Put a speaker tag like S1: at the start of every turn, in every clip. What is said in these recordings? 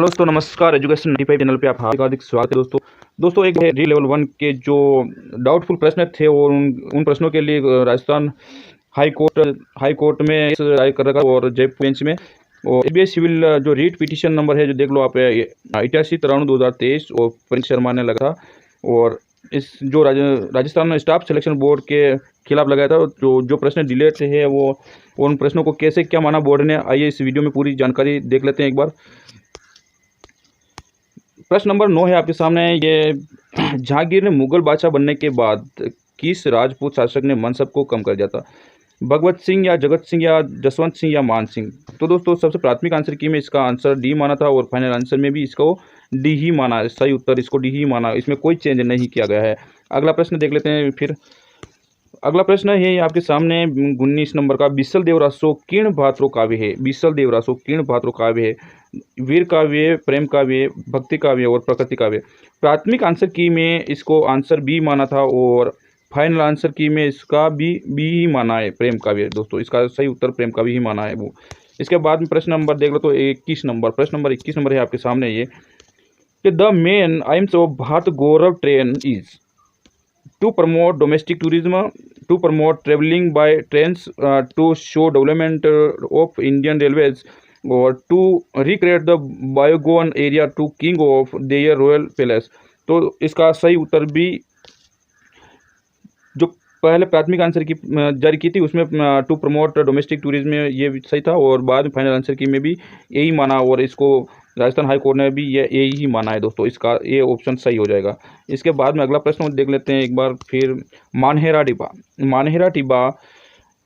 S1: Hello दोस्तों, नमस्कार। Education 95 channel पे आप हार्दिक स्वागत है दोस्तों एक है री लेवल 1 के जो डाउटफुल प्रश्न थे और उन प्रश्नों के लिए राजस्थान हाई कोर्ट में इस राय कर रखा और जयपुर बेंच में और एसबीआई सिविल जो रीट पिटीशन नंबर है जो देख लो आप 88/93/2023 और परीक्षा शर्मा ने लगा था और इस जो राजस्थान स्टाफ सिलेक्शन बोर्ड के खिलाफ लगाया था। जो प्रश्न डिलेट है वो उन प्रश्नों को कैसे क्या माना बोर्ड ने, आइए इस वीडियो में पूरी जानकारी देख लेते हैं एक बार। प्रश्न नंबर 9 है आपके सामने। ये जहांगीर ने मुगल बादशाह बनने के बाद किस राजपूत शासक ने मनसब को कम कर दिया था? भगवत सिंह या जगत सिंह या जसवंत सिंह या मान सिंह? तो दोस्तों सबसे प्राथमिक आंसर की में इसका आंसर डी माना था और फाइनल आंसर में भी इसको डी ही माना। सही उत्तर इसको डी ही माना, इसमें कोई चेंज नहीं किया गया है। अगला प्रश्न देख लेते हैं फिर। अगला प्रश्न है आपके सामने 19 नंबर का। बीसल देवरासो किर्ण भात्रो काव्य है? बीसल देवरासो किर्ण भात्रो काव्य है? वीर काव्य, प्रेम काव्य, भक्ति काव्य और प्रकृति काव्य? प्राथमिक आंसर की में इसको आंसर बी माना था और फाइनल आंसर की में इसका बी ही माना है, प्रेम काव्य। दोस्तों इसका सही उत्तर प्रेम काव्य ही माना है वो। इसके बाद में प्रश्न नंबर देख लो तो 21 नंबर। प्रश्न नंबर 21 नंबर है आपके सामने ये कि the main aims of Bharat Gaurav train is to promote domestic tourism, to promote traveling by trains, to show development of Indian railways, or to recreate the Bygone area to king of their royal palace। तो इसका सही उत्तर भी जो पहले प्राथमिक answer की जारी की थी उसमें टू प्रमोट डोमेस्टिक टूरिज्म ये भी सही था और बाद में फाइनल आंसर की में भी यही माना और इसको राजस्थान हाई कोर्ट ने भी यही ही माना है। दोस्तों इसका ये ऑप्शन सही हो जाएगा। इसके बाद में अगला प्रश्न देख लेते हैं एक बार फिर। मानहेरा टिब्बा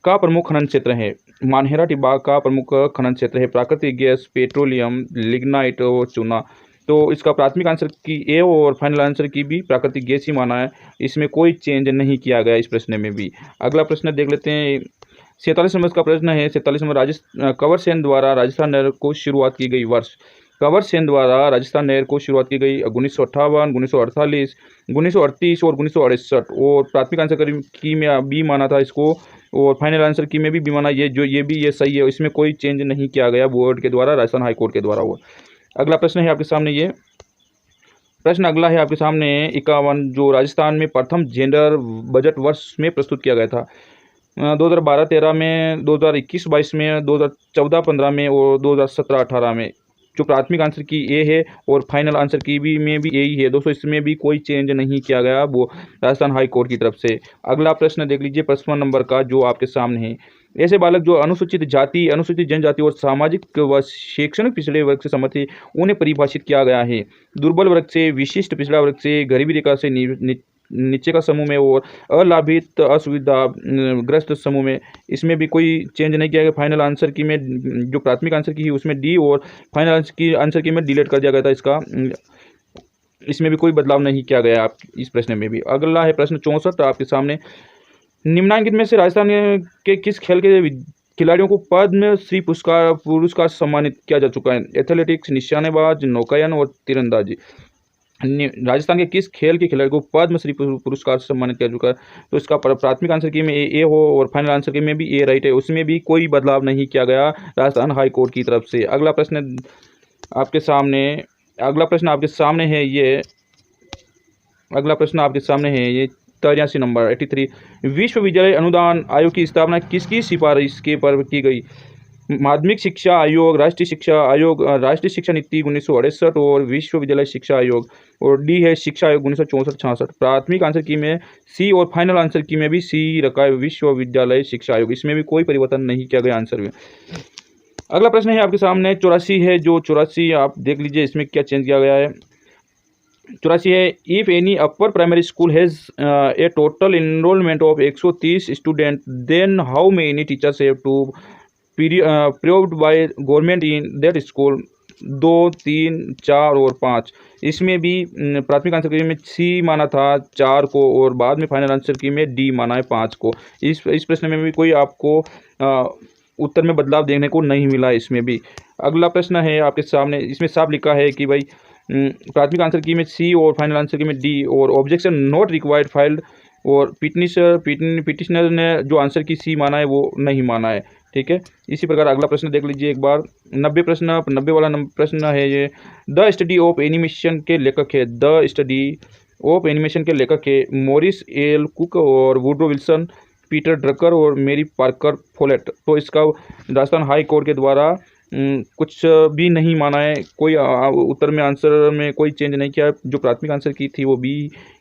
S1: का प्रमुख खनन क्षेत्र है? मानहेरा टिब्बा का प्रमुख खनन क्षेत्र है प्राकृतिक गैस, पेट्रोलियम, लिग्नाइट और चूना। तो इसका प्राथमिक आंसर की ए और फाइनल आंसर की भी प्राकृतिक गैस ही माना है, इसमें कोई चेंज नहीं किया गया इस प्रश्न में भी। अगला प्रश्न देख लेते हैं 47 नंबर का प्रश्न है। 47 नंबर कंवर सेन द्वारा राजस्थान नहर को शुरुआत की गई वर्ष? कंवर सेन द्वारा राजस्थान नहर को शुरुआत की गई 1958, 1948, 1938 और 1968 और प्राथमिक आंसर की में बी माना था इसको और फाइनल आंसर की में भी माना। ये भी सही है, इसमें कोई चेंज नहीं किया गया बोर्ड के द्वारा, राजस्थान हाई कोर्ट के द्वारा। वो अगला प्रश्न है आपके सामने ये प्रश्न अगला है आपके सामने 51 जो राजस्थान में प्रथम जेंडर बजट वर्ष में प्रस्तुत किया गया था? 2012-13 में, 2021-22 में, 2014-15 में और 2017-18 में। जो प्राथमिक आंसर की ए है और फाइनल आंसर की भी में भी यही है। दोस्तों इसमें भी कोई चेंज नहीं किया गया वो राजस्थान हाई कोर्ट की तरफ से। अगला प्रश्न देख लीजिए 55 नंबर का जो आपके सामने है। ऐसे बालक जो अनुसूचित जाति, अनुसूचित जनजाति और सामाजिक व शैक्षणिक पिछड़े वर्ग से सम्मत है उन्हें परिभाषित किया गया है दुर्बल वर्ग से, विशिष्ट पिछड़ा वर्ग से, गरीबी रेखा से नीचे का समूह में और अलाभित असुविधा ग्रस्त समूह में। इसमें भी कोई चेंज नहीं किया गया। फाइनल आंसर की में जो प्राथमिक आंसर की है उसमें डी और फाइनल आंसर की में डिलीट कर दिया गया था इसका, इसमें भी कोई बदलाव नहीं किया गया आप इस प्रश्न में भी। अगला है प्रश्न 64 आपके सामने। निम्नांकित में से राजस्थान के किस खेल के खिलाड़ियों को पद्म श्री पुरस्कार सम्मानित किया जा चुका है? एथलेटिक्स, निशानेबाज, नौकायन और तीरंदाजी। राजस्थान के किस खेल के खिलाड़ी को पद्म श्री पुरस्कार से सम्मानित किया चुका है? तो इसका प्राथमिक आंसर की में ए हो और फाइनल आंसर की में भी ए राइट है, उसमें भी कोई बदलाव नहीं किया गया राजस्थान हाई कोर्ट की तरफ से। अगला प्रश्न आपके सामने है ये 83 नंबर 83। विश्वविद्यालय अनुदान आयोग की स्थापना किसकी सिफारिश के पर की गई? माध्यमिक शिक्षा आयोग, राष्ट्रीय शिक्षा आयोग, राष्ट्रीय शिक्षा नीति 1968 और विश्वविद्यालय शिक्षा आयोग और डी है शिक्षा आयोग 1964-66। प्राथमिक आंसर की में सी और फाइनल आंसर की में भी सी रखा है विश्वविद्यालय शिक्षा आयोग, इसमें भी कोई परिवर्तन नहीं किया गया आंसर में। अगला प्रश्न है आपके सामने 84 है जो 84 आप देख लीजिए इसमें क्या चेंज किया गया है। 84 है if any upper primary school has a total enrolment of 130 student then how many teachers have to approved by government in that school? 2, 3, 4 और 5। इसमें भी प्राथमिक आंसर की में सी माना था 4 को और बाद में फाइनल आंसर की में डी माना है 5 को। इस प्रश्न में भी कोई आपको उत्तर में बदलाव देखने को नहीं मिला इसमें भी। अगला प्रश्न है आपके सामने, इसमें साफ लिखा है कि भाई प्राथमिक आंसर की में सी और फाइनल आंसर की में डी और ऑब्जेक्शन नॉट रिक्वायर्ड फाइल्ड और पिटिशनर ने जो आंसर की सी माना है वो नहीं माना है। ठीक है। इसी प्रकार अगला प्रश्न देख लीजिए एक बार। 90 वाला प्रश्न है ये। द स्टडी ऑफ एनिमेशन के लेखक है, द स्टडी ऑफ एनिमेशन के लेखक है मॉरिस एल कुक और वुड्रो विल्सन, पीटर ड्रकर और मेरी पार्कर फोलेट। तो इसका राजस्थान हाई कोर्ट के द्वारा कुछ भी नहीं माना है, कोई उत्तर में आंसर में कोई चेंज नहीं किया। जो प्राथमिक आंसर की थी वो बी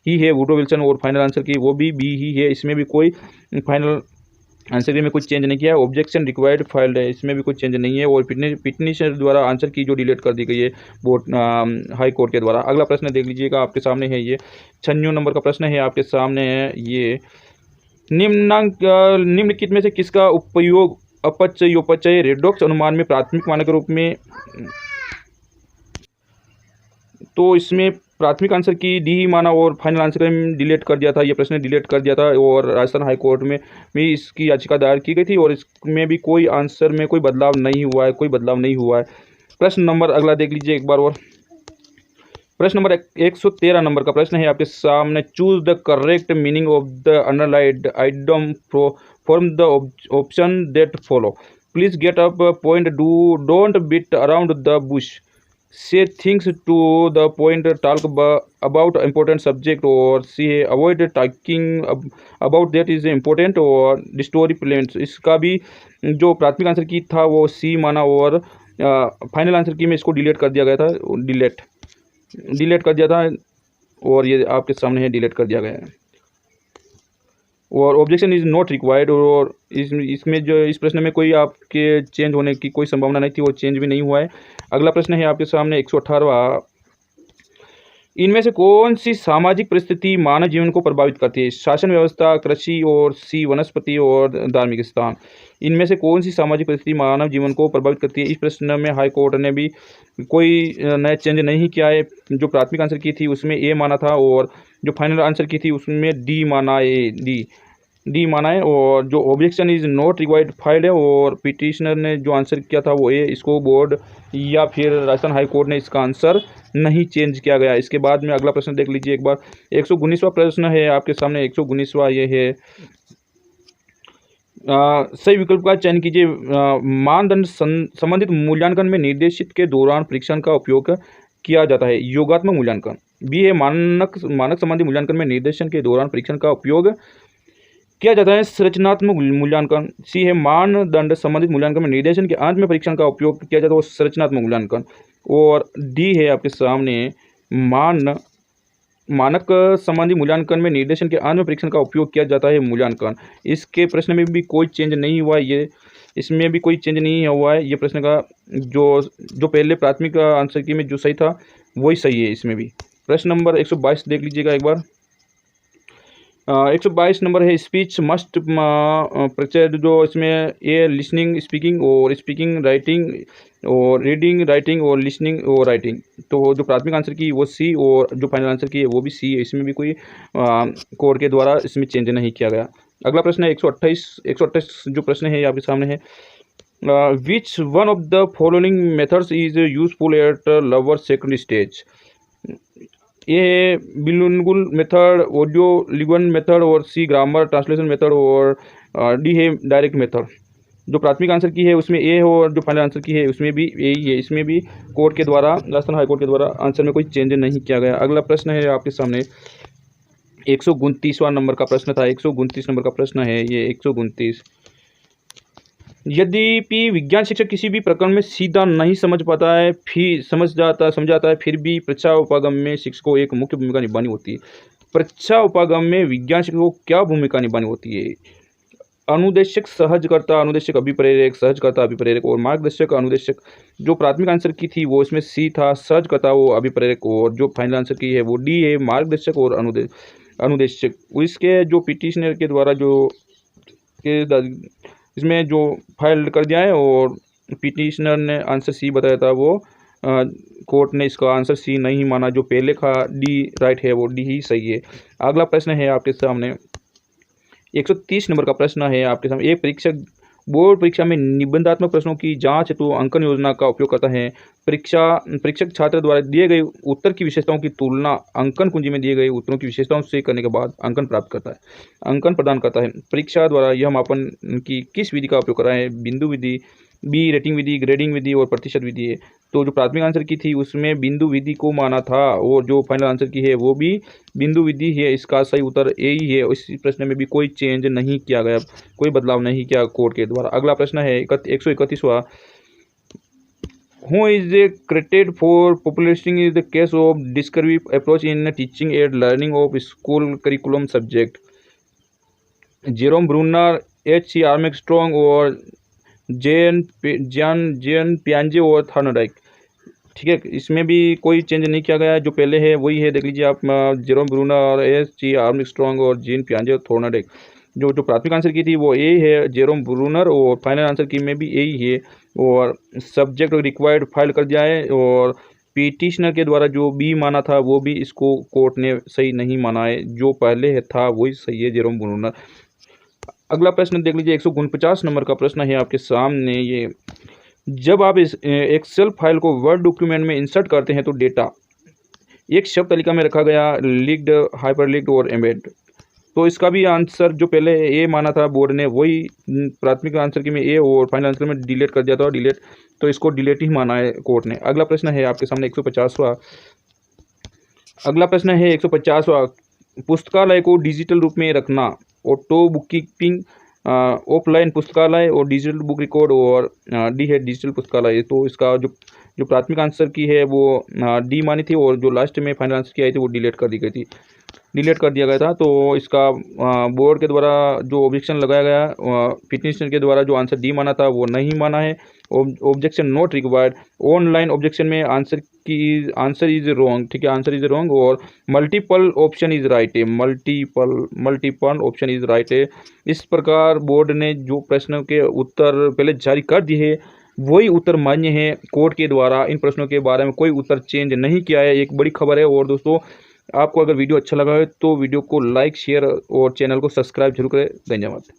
S1: ही है वुड्रो विल्सन, और फाइनल आंसर की वो भी बी ही है। इसमें भी कोई फाइनल आंसर में कुछ चेंज नहीं किया। ऑब्जेक्शन रिक्वायर्ड फाइल्ड है, इसमें भी कुछ चेंज नहीं है। और पिटनीशर द्वारा आंसर की जो डिलीट कर दी गई है बोर्ड हाई कोर्ट के द्वारा। अगला प्रश्न देख लीजिएगा, आपके सामने है ये 96 नंबर का प्रश्न है आपके सामने है ये। निम्नलिखित में से किसका उपयोग अपचय रेडॉक्स अनुमान में प्राथमिक मानक के रूप में। तो इसमें प्राथमिक आंसर की डी ही माना और फाइनल आंसर में डिलीट कर दिया था, ये प्रश्न डिलीट कर दिया था। और राजस्थान हाई कोर्ट में भी इसकी याचिका दायर की गई थी और इसमें भी कोई आंसर में कोई बदलाव नहीं हुआ है, कोई बदलाव नहीं हुआ है। प्रश्न नंबर अगला देख लीजिए एक बार और। प्रश्न नंबर 113 नंबर का प्रश्न है आपके सामने। Choose the correct meaning of the underlined item from the option that follow. Please get up point, don't beat around the bush, say things to the point, talk about important subject, or say avoid talking about that is important, और story plans। इसका भी जो प्राथमिक answer की था वो सी माना और फाइनल आंसर की में इसको डिलीट कर दिया गया था, डिलीट कर दिया था और ये आपके सामने है डिलीट कर दिया गया है। और ऑब्जेक्शन इज नॉट रिक्वायर्ड, और इसमें जो इस प्रश्न में कोई आपके चेंज होने की कोई संभावना नहीं थी, वो चेंज भी नहीं हुआ है। अगला प्रश्न है आपके सामने 118वां। इनमें से कौन सी सामाजिक परिस्थिति मानव जीवन को प्रभावित करती है। शासन व्यवस्था, कृषि, और सी वनस्पति और धार्मिक स्थान। इनमें से कौन सी सामाजिक परिस्थिति मानव जीवन को प्रभावित करती है। इस प्रश्न में हाई कोर्ट ने भी कोई नया चेंज नहीं किया है। जो प्राथमिक आंसर की थी उसमें ए माना था और जो फाइनल आंसर की थी उसमें डी माना है, डी माना है। और जो objection is not required filed है और पिटिशनर ने जो आंसर किया था वो ए। इसको बोर्ड या फिर राजस्थान हाई कोर्ट ने इसका आंसर नहीं चेंज किया गया। इसके बाद में अगला प्रश्न देख लीजिए एक बार। 119वां प्रश्न है आपके सामने। 119वां ये है। सही विकल्प का चयन कीजिए। मानदंड संबंधित मूल्यांकन में निर्देशित के दौरान परीक्षण का उपयोग किया जाता है। योगात्मक मूल्यांकन। बी है मानक संबंधी मूल्यांकन में निर्देशन के दौरान परीक्षण का उपयोग किया जाता है। संरचनात्मक मूल्यांकन। सी है मानदंड संबंधित मूल्यांकन में निर्देशन के अंत में परीक्षण का उपयोग किया जाता है, वो संरचनात्मक मूल्यांकन। और डी है आपके सामने मानक संबंधी मूल्यांकन में निर्देशन के अंत में परीक्षण का उपयोग किया जाता है मूल्यांकन। इसके प्रश्न में भी कोई चेंज नहीं हुआ है, ये इसमें भी कोई चेंज नहीं हुआ है। ये प्रश्न का जो पहले प्राथमिक आंसर की में जो सही था वही सही है इसमें भी। प्रश्न नंबर 122 देख लीजिएगा एक बार। 122 नंबर है। Speech must present. जो इसमें ए लिसनिंग, स्पीकिंग, और स्पीकिंग, राइटिंग, और रीडिंग, राइटिंग, और लिसनिंग और राइटिंग। तो जो प्राथमिक आंसर की वो सी और जो फाइनल आंसर की है वो भी सी है। इसमें भी कोई कोर्ट के द्वारा इसमें चेंज नहीं किया गया। अगला प्रश्न है 128 जो प्रश्न है आपके सामने है। Which one of the following methods is useful at lower second stage. ये bilingual method, audio lingual method, और सी ग्रामर ट्रांसलेशन मेथड, और डी है डायरेक्ट मेथड। जो प्राथमिक आंसर की है उसमें ए है और जो फाइनल आंसर की है उसमें भी ए ही है। इसमें भी कोर्ट के द्वारा, राजस्थान हाई कोर्ट के द्वारा आंसर में कोई चेंज नहीं किया गया। अगला प्रश्न है आपके सामने 129वां नंबर का प्रश्न था। 129 नंबर का प्रश्न है ये 129। यद्यपि विज्ञान शिक्षक किसी भी प्रकरण में सीधा नहीं समझ पाता है, फिर समझाता है, फिर भी परीक्षा उपागम में शिक्षक को एक मुख्य भूमिका निभानी होती है। परीक्षा उपागम में विज्ञान शिक्षक को क्या भूमिका निभानी होती है। अनुदेशक, सहजकर्ता, अनुदेशक अभिप्रेरक, सहजकर्ता अभिप्रेरक, और मार्गदर्शक अनुदेशक। जो प्राथमिक आंसर की थी वो इसमें सी था, सहजकर्ता वो अभिप्रेरक, और जो फाइनल आंसर की है वो डी है, मार्गदर्शक और अनुदेशक। इसके जो पिटिशनर के द्वारा जो इसमें जो फाइल कर दिया है और पिटिशनर ने आंसर सी बताया था, वो कोर्ट ने इसका आंसर सी नहीं माना। जो पहले का डी राइट है वो डी ही सही है। अगला प्रश्न है आपके सामने 130 नंबर का प्रश्न है आपके सामने। एक परीक्षक बोर्ड परीक्षा में निबंधात्मक प्रश्नों की जांच हेतु अंकन योजना का उपयोग करता है। परीक्षक छात्र द्वारा दिए गए उत्तर की विशेषताओं की तुलना अंकन कुंजी में दिए गए उत्तरों की विशेषताओं से करने के बाद अंकन प्राप्त करता है, अंकन प्रदान करता है। परीक्षा द्वारा यह मापन की किस विधि का उपयोग कर रहा है? बिंदु विधि, बी रेटिंग विधि, ग्रेडिंग विधि और प्रतिशत विधि है। तो जो प्राथमिक आंसर की थी उसमें बिंदु विधि को माना था और जो फाइनल आंसर की है वो भी बिंदु विधि है। इसका सही उत्तर ए ही है। इस प्रश्न में भी कोई चेंज नहीं किया गया, कोई बदलाव नहीं किया कोर्ट के द्वारा। अगला प्रश्न है 131वां। Who is credited for popularizing the case of discursive approach in teaching and learning of school curriculum subject? Jerome Bruner, H.C. Armstrong और जेन पियाजे और थॉर्नडाइक। ठीक है, इसमें भी कोई चेंज नहीं किया गया है, जो पहले है वही है। देख लीजिए आप, जेरोम ब्रूनर और H.C. आर्मस्ट्रॉन्ग और जेन पियाजे और थॉर्नडाइक। जो प्राथमिक आंसर की थी वो ए है, जेरोम ब्रूनर, और फाइनल आंसर की में भी ए ही है। और सब्जेक्ट रिक्वायर्ड फाइल कर दिया है। और पिटिशनर के द्वारा जो बी माना था वो भी इसको कोर्ट ने सही नहीं माना है, जो पहले है था वही सही है, जेरोम ब्रूनर। अगला प्रश्न देख लीजिए, 149 नंबर का प्रश्न है आपके सामने। ये जब आप इस एक्सेल फाइल को वर्ड डॉक्यूमेंट में इंसर्ट करते हैं तो डेटा एक शब्द तालिका में रखा गया, लिंक्ड, हाइपरलिंक्ड और एम्बेड। तो इसका भी आंसर जो पहले ए माना था बोर्ड ने वही प्राथमिक आंसर की में ए और फाइनल आंसर में डिलीट कर दिया था, डिलीट, तो इसको डिलीट ही माना है कोर्ट ने। अगला प्रश्न है आपके सामने 150वां। अगला प्रश्न है 150वां। पुस्तकालय को डिजिटल रूप में रखना, ऑटो बुक कीपिंग, ऑफलाइन पुस्तकालय और डिजिटल बुक रिकॉर्ड, और डी है डिजिटल पुस्तकालय। तो इसका जो प्राथमिक आंसर की है वो डी मानी थी, और जो लास्ट में फाइनल आंसर की आई थी वो डिलीट कर दी गई थी, डिलीट कर दिया गया था। तो इसका बोर्ड के द्वारा जो ऑब्जेक्शन लगाया गया, पिटिशनर के द्वारा जो आंसर डी माना था वो नहीं माना है। Objection not required. Online objection में आंसर इज रॉन्ग। ठीक है, आंसर इज रॉन्ग। और मल्टीपल ऑप्शन इज राइट है, मल्टीपल ऑप्शन इज राइट है। इस प्रकार बोर्ड ने जो प्रश्नों के उत्तर पहले जारी कर दिए है वही उत्तर मान्य है कोर्ट के द्वारा। इन प्रश्नों के बारे में कोई उत्तर चेंज नहीं किया है, एक बड़ी खबर है। और दोस्तों, आपको अगर वीडियो अच्छा लगा है तो वीडियो को लाइक, शेयर और चैनल को सब्सक्राइब जरूर करें। धन्यवाद।